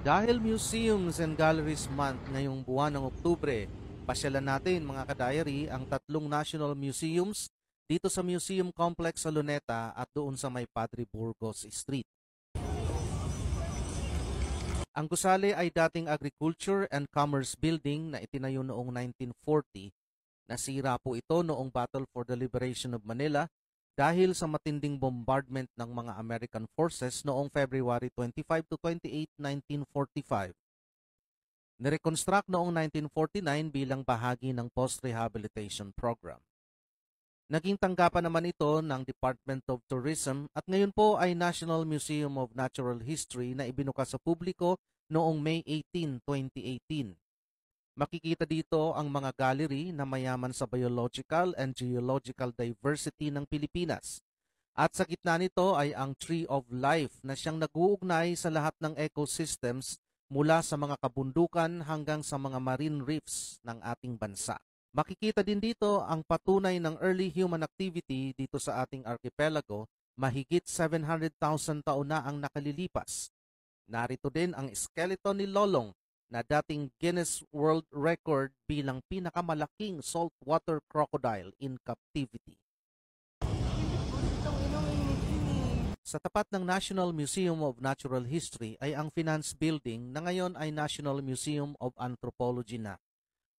Dahil Museums and Galleries Month ngayong buwan ng Oktubre, pasyalan natin mga ka-diary ang tatlong national museums dito sa Museum Complex sa Luneta at doon sa may Padre Burgos Street. Ang gusali ay dating Agriculture and Commerce Building na itinayo noong 1940. Nasira po ito noong Battle for the Liberation of Manila dahil sa matinding bombardment ng mga American forces noong February 25 to 28, 1945. Nireconstruct noong 1949 bilang bahagi ng post-rehabilitation program. Naging tanggapan naman ito ng Department of Tourism at ngayon po ay National Museum of Natural History na ibinukas sa publiko noong May 18, 2018. Makikita dito ang mga gallery na mayaman sa biological and geological diversity ng Pilipinas. At sa gitna nito ay ang Tree of Life na siyang nag-uugnay sa lahat ng ecosystems mula sa mga kabundukan hanggang sa mga marine reefs ng ating bansa. Makikita din dito ang patunay ng early human activity dito sa ating archipelago, mahigit 700,000 taon na ang nakalilipas. Narito din ang skeleton ni Lolong na dating Guinness World Record bilang pinakamalaking saltwater crocodile in captivity. Sa tapat ng National Museum of Natural History ay ang Finance Building na ngayon ay National Museum of Anthropology na.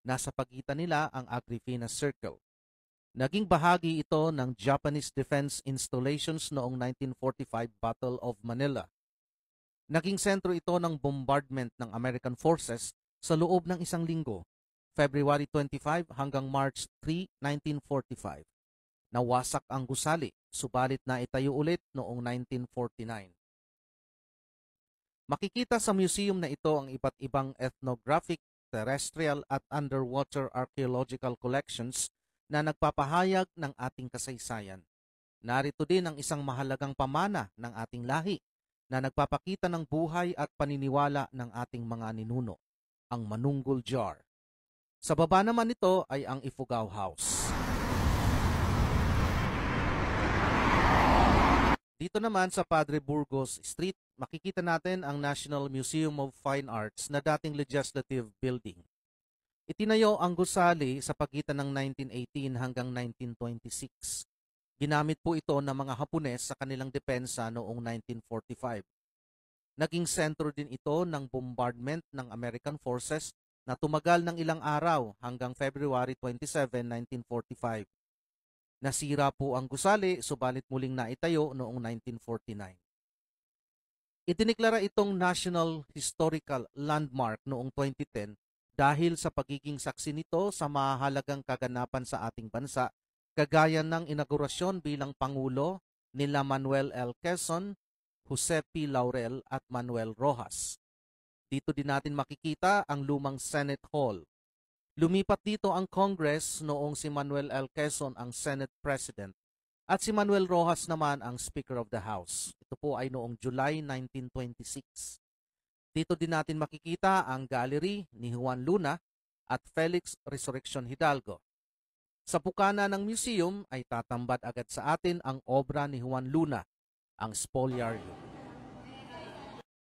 Nasa pagitan nila ang Agrifina Circle. Naging bahagi ito ng Japanese Defense Installations noong 1945 Battle of Manila. Naging sentro ito ng bombardment ng American forces sa loob ng isang linggo, February 25 hanggang March 3, 1945. Nawasak ang gusali, subalit na itayo ulit noong 1949. Makikita sa museum na ito ang iba't ibang ethnographic, terrestrial at underwater archaeological collections na nagpapahayag ng ating kasaysayan. Narito din ang isang mahalagang pamana ng ating lahi na nagpapakita ng buhay at paniniwala ng ating mga ninuno, ang Manunggul Jar. Sa baba naman nito ay ang Ifugao House. Dito naman sa Padre Burgos Street, makikita natin ang National Museum of Fine Arts na dating legislative building. Itinayo ang gusali sa pagitan ng 1918 hanggang 1926. Ginamit po ito ng mga Hapones sa kanilang depensa noong 1945. Naging sentro din ito ng bombardment ng American forces na tumagal ng ilang araw hanggang February 27, 1945. Nasira po ang gusali, subalit muling naitayo noong 1949. Itineklara itong National Historical Landmark noong 2010 dahil sa pagiging saksi nito sa mahalagang kaganapan sa ating bansa, kagaya ng inaugurasyon bilang Pangulo nila Manuel L. Quezon, Jose P. Laurel at Manuel Rojas. Dito din natin makikita ang lumang Senate Hall. Lumipat dito ang Congress noong si Manuel L. Quezon ang Senate President at si Manuel Rojas naman ang Speaker of the House. Ito po ay noong July 1926. Dito din natin makikita ang gallery ni Juan Luna at Felix Resurrection Hidalgo. Sa bukana ng museum ay tatambad agad sa atin ang obra ni Juan Luna, ang Spoliario.